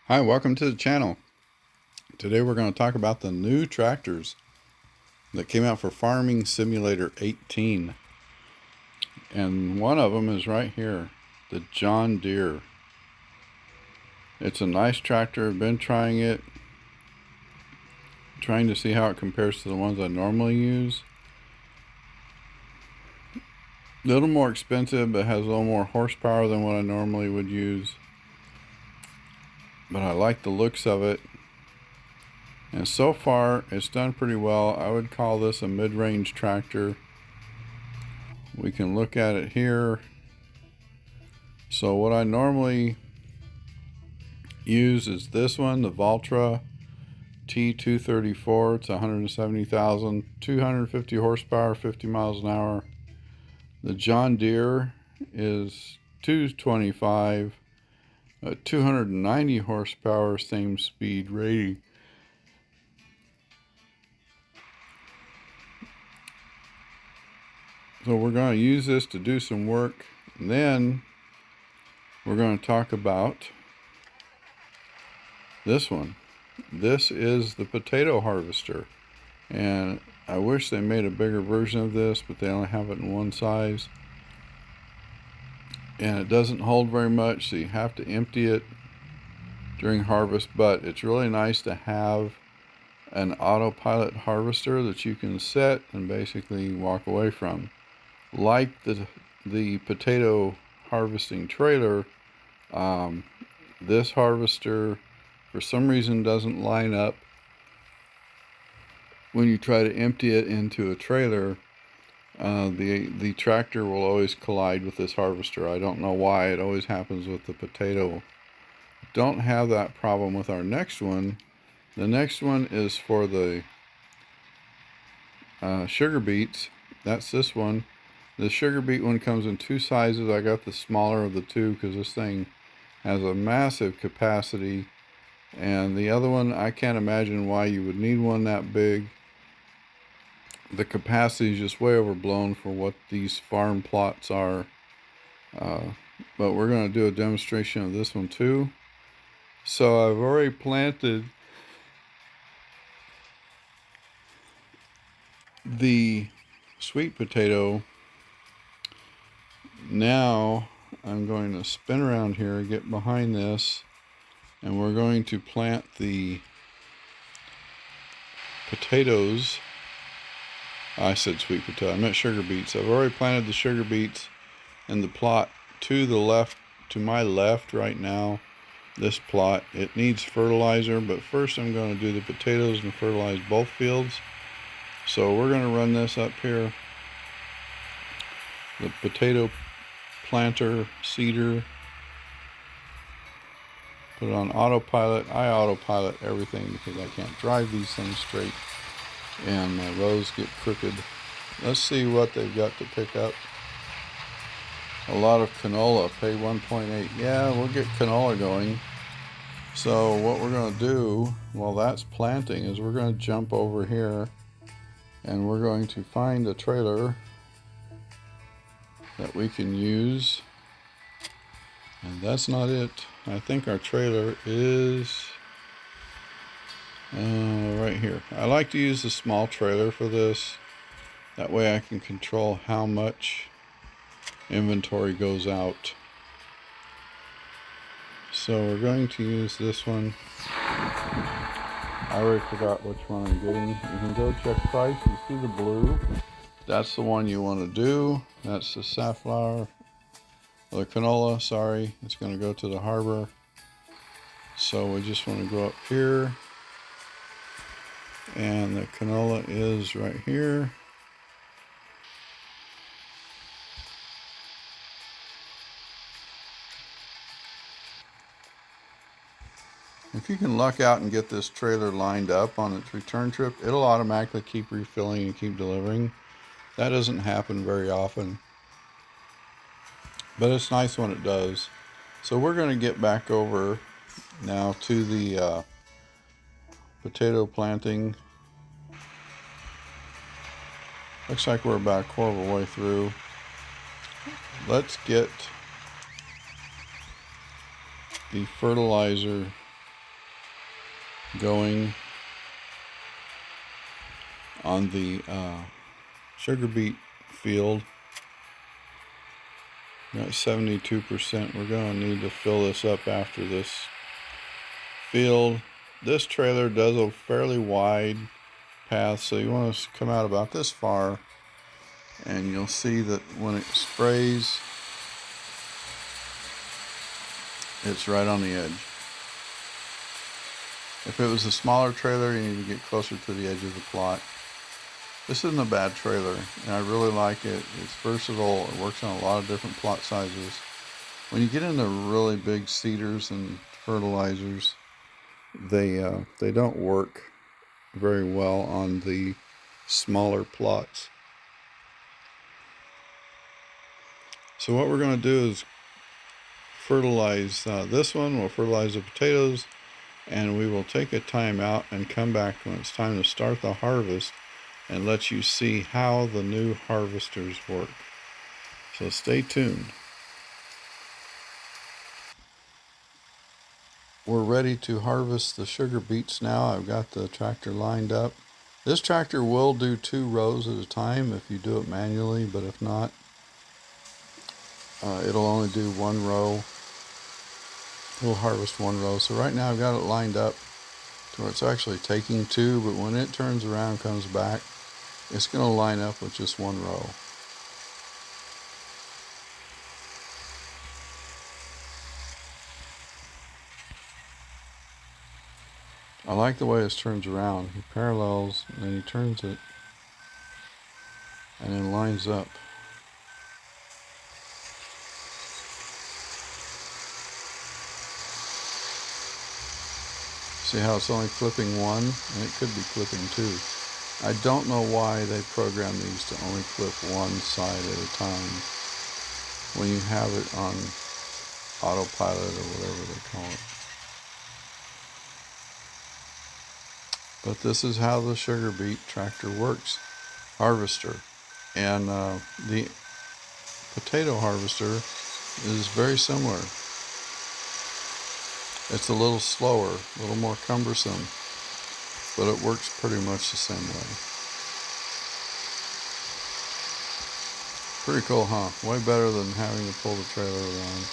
Hi, welcome to the channel. Today we're going to talk about the new tractors that came out for Farming Simulator 18. And one of them is right here, the John Deere. It's a nice tractor. I've been trying it, trying to see how it compares to the ones I normally use. A little more expensive, but has a little more horsepower than what I normally would use. But I like the looks of it. And so far, it's done pretty well. I would call this a mid-range tractor. We can look at it here. So what I normally use is this one, the Valtra T234. It's 170,000, 250 horsepower, 50 miles an hour. The John Deere is 225, 290 horsepower, same speed rating. So we're going to use this to do some work, and then we're going to talk about this one. This is the potato harvester, and I wish they made a bigger version of this, but they only have it in one size, and it doesn't hold very much, so you have to empty it during harvest. But it's really nice to have an autopilot harvester that you can set and basically walk away from. Like the potato harvesting trailer, this harvester for some reason doesn't line up when you try to empty it into a trailer. The tractor will always collide with this harvester. I don't know why. It always happens with the potato. Don't have that problem with our next one. The next one is for the sugar beets. That's this one. The sugar beet one comes in two sizes. I got the smaller of the two because this thing has a massive capacity. And the other one, I can't imagine why you would need one that big. The capacity is just way overblown for what these farm plots are. But we're going to do a demonstration of this one too. So I've already planted the sweet potato. Now I'm going to spin around here, get behind this, and we're going to plant the potatoes. I said sweet potato, I meant sugar beets. I've already planted the sugar beets in the plot to the left, to my left right now. This plot, it needs fertilizer, but first I'm going to do the potatoes and fertilize both fields. So we're going to run this up here. The potato planter, seeder. Put it on autopilot. I autopilot everything because I can't drive these things straight, and my rows get crooked. Let's see what they've got to pick up. A lot of canola, pay 1.8. Yeah, we'll get canola going. So what we're going to do while that's planting is we're going to jump over here, and we're going to find a trailer that we can use. And that's not it. I think our trailer is right here. I like to use the small trailer for this. That way I can control how much inventory goes out. So we're going to use this one. I already forgot which one I'm getting. You can go check price. You see the blue? That's the one you want to do. That's the safflower. The canola, sorry, it's going to go to the harbor. So we just want to go up here. And the canola is right here. If you can luck out and get this trailer lined up on its return trip, it'll automatically keep refilling and keep delivering. That doesn't happen very often, but it's nice when it does. So we're going to get back over now to the potato planting. Looks like we're about a quarter of a way through. Let's get the fertilizer going on the sugar beet field. Got 72%. We're going to need to fill this up after this field. This trailer does a fairly wide path, so you want to come out about this far, and you'll see that when it sprays, it's right on the edge. If it was a smaller trailer, you need to get closer to the edge of the plot. This isn't a bad trailer, and I really like it. It's versatile. It works on a lot of different plot sizes. When you get into really big seeders and fertilizers, they don't work very well on the smaller plots. So what we're going to do is fertilize this one. We'll fertilize the potatoes, and we will take a time out and come back when it's time to start the harvest and let you see how the new harvesters work. So stay tuned. We're ready to harvest the sugar beets now. I've got the tractor lined up. This tractor will do 2 rows at a time if you do it manually, but if not, it'll only do 1 row. It'll harvest 1 row. So right now I've got it lined up to where it's actually taking 2, but when it turns around, comes back, it's going to line up with just 1 row. I like the way this turns around. He parallels, and then he turns it, and then lines up. See how it's only clipping 1, and it could be clipping 2. I don't know why they program these to only clip 1 side at a time when you have it on autopilot or whatever they call it. But this is how the sugar beet tractor works, harvester. And the potato harvester is very similar. It's a little slower, a little more cumbersome, but it works pretty much the same way. Pretty cool, huh? Way better than having to pull the trailer around.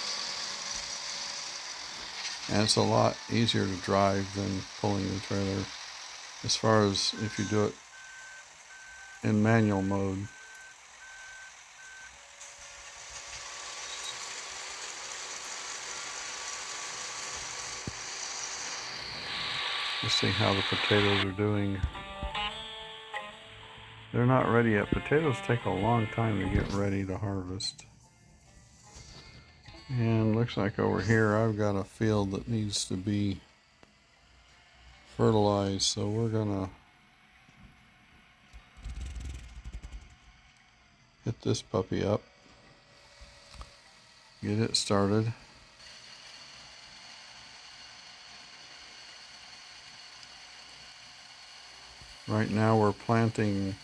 And it's a lot easier to drive than pulling the trailer, as far as if you do it in manual mode. Let's see how the potatoes are doing. They're not ready yet. Potatoes take a long time to get ready to harvest. And looks like over here I've got a field that needs to be fertilized, so we're gonna hit this puppy up, get it started. Right now we're planting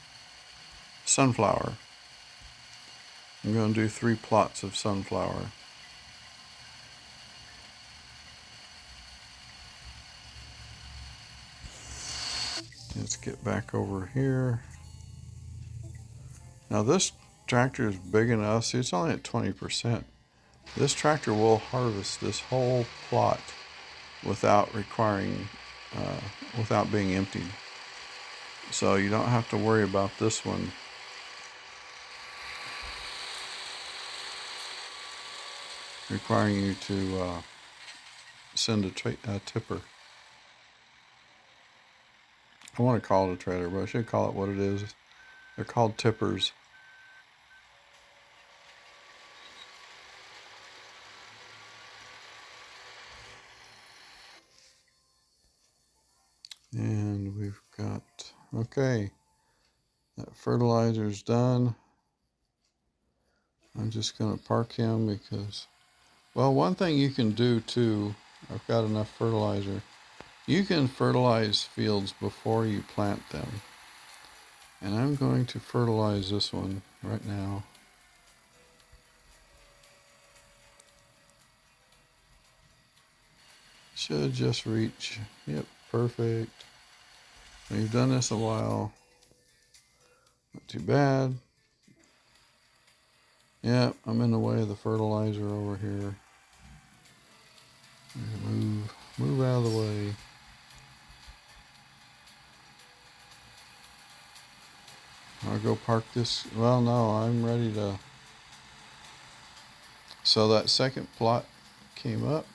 sunflower. I'm going to do 3 plots of sunflower. Let's get back over here. Now this tractor is big enough, see it's only at 20%. This tractor will harvest this whole plot without without being emptied. So you don't have to worry about this one. Requiring you to send a tipper. I want to call it a trailer, but I should call it what it is. They're called tippers. And we've got, okay, that fertilizer's done. I'm just going to park him because, well, one thing you can do too, I've got enough fertilizer. You can fertilize fields before you plant them. And I'm going to fertilize this one right now. Should just reach, yep, perfect. We've done this a while. Not too bad. Yeah, I'm in the way of the fertilizer over here. Move out of the way. I'll go park this. Well, no, I'm ready to. So that second plot came up.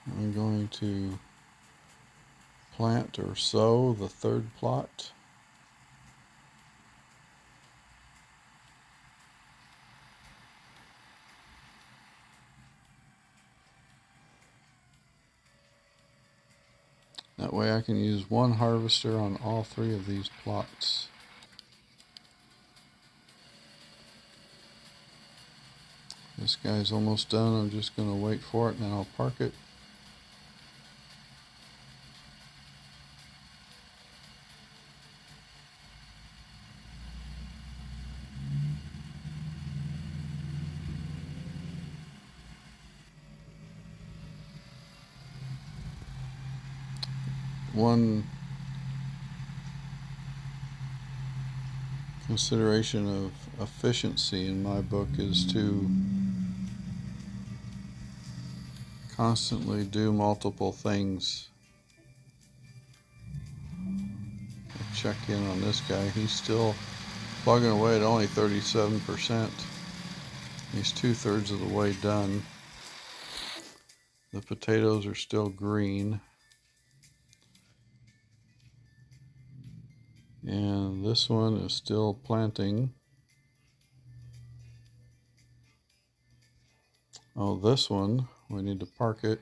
I'm going to plant or sow the third plot. That way I can use one harvester on all three of these plots. This guy's almost done. I'm just going to wait for it and then I'll park it. One consideration of efficiency in my book is to constantly do multiple things. I'll check in on this guy. He's still plugging away at only 37%. He's 2/3 of the way done. The potatoes are still green. And this one is still planting. Oh, this one, we need to park it.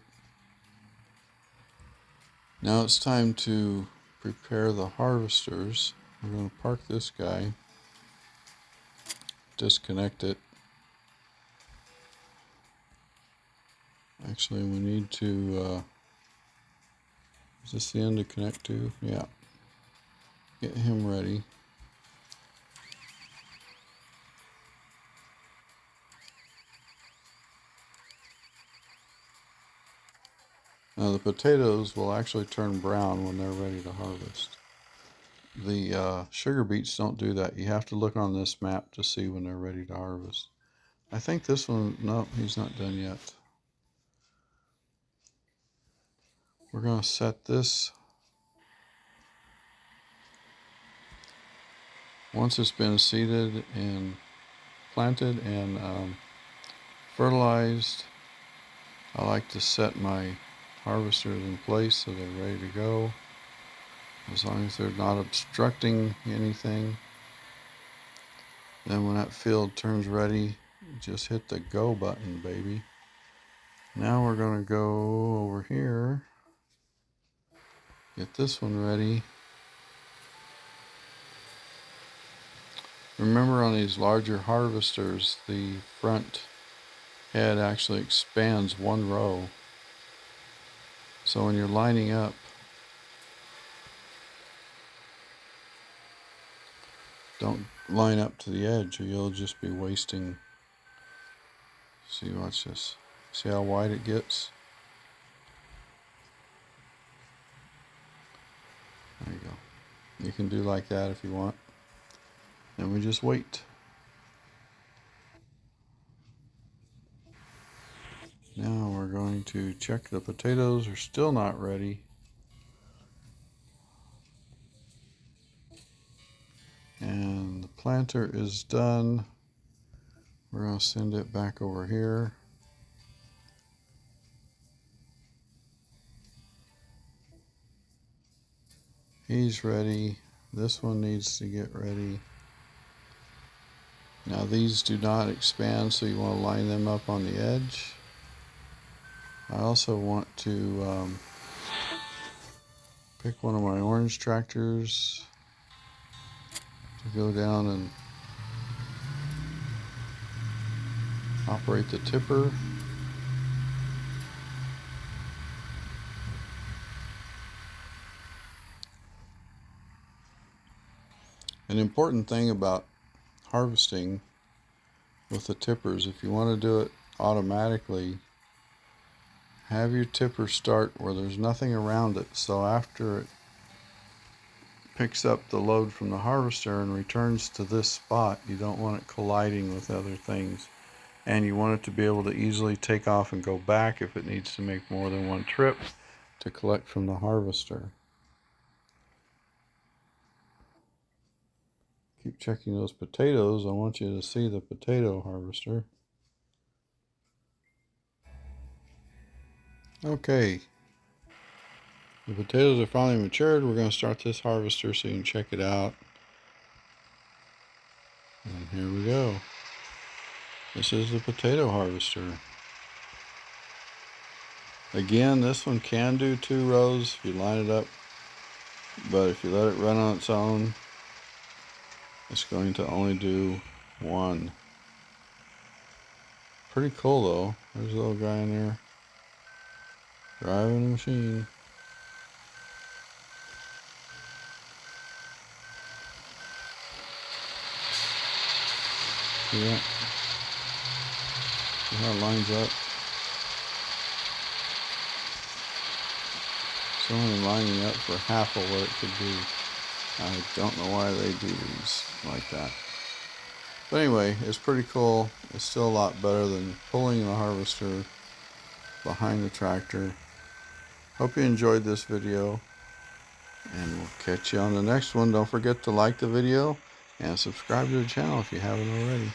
Now it's time to prepare the harvesters. We're going to park this guy, disconnect it. Actually, we need to, is this the end to connect to? Yeah. Get him ready. Now the potatoes will actually turn brown when they're ready to harvest. The sugar beets don't do that. You have to look on this map to see when they're ready to harvest. I think this one, no, he's not done yet. We're going to set this. Once it's been seeded and planted and fertilized, I like to set my harvesters in place so they're ready to go. As long as they're not obstructing anything. Then when that field turns ready, just hit the go button, baby. Now we're going to go over here, get this one ready. Remember, on these larger harvesters, the front head actually expands one row. So when you're lining up, don't line up to the edge or you'll just be wasting. See, watch this. See how wide it gets? There you go. You can do like that if you want. And we just wait. Now we're going to check the potatoes are still not ready. And the planter is done. We're going to send it back over here. He's ready. This one needs to get ready. Now these do not expand, so you want to line them up on the edge. I also want to pick one of my orange tractors to go down and operate the tipper. An important thing about harvesting with the tippers, if you want to do it automatically, have your tipper start where there's nothing around it, so after it picks up the load from the harvester and returns to this spot, you don't want it colliding with other things, and you want it to be able to easily take off and go back if it needs to make more than one trip to collect from the harvester. Keep checking those potatoes. I want you to see the potato harvester. Okay, the potatoes are finally matured. We're going to start this harvester so you can check it out. And here we go. This is the potato harvester. Again, this one can do 2 rows if you line it up, but if you let it run on its own, it's going to only do 1. Pretty cool though. There's a little guy in there driving a machine. See that? See how it lines up? It's only lining up for half of what it could do. I don't know why they do these like that. But anyway, it's pretty cool. It's still a lot better than pulling the harvester behind the tractor. Hope you enjoyed this video, and we'll catch you on the next one. Don't forget to like the video and subscribe to the channel if you haven't already.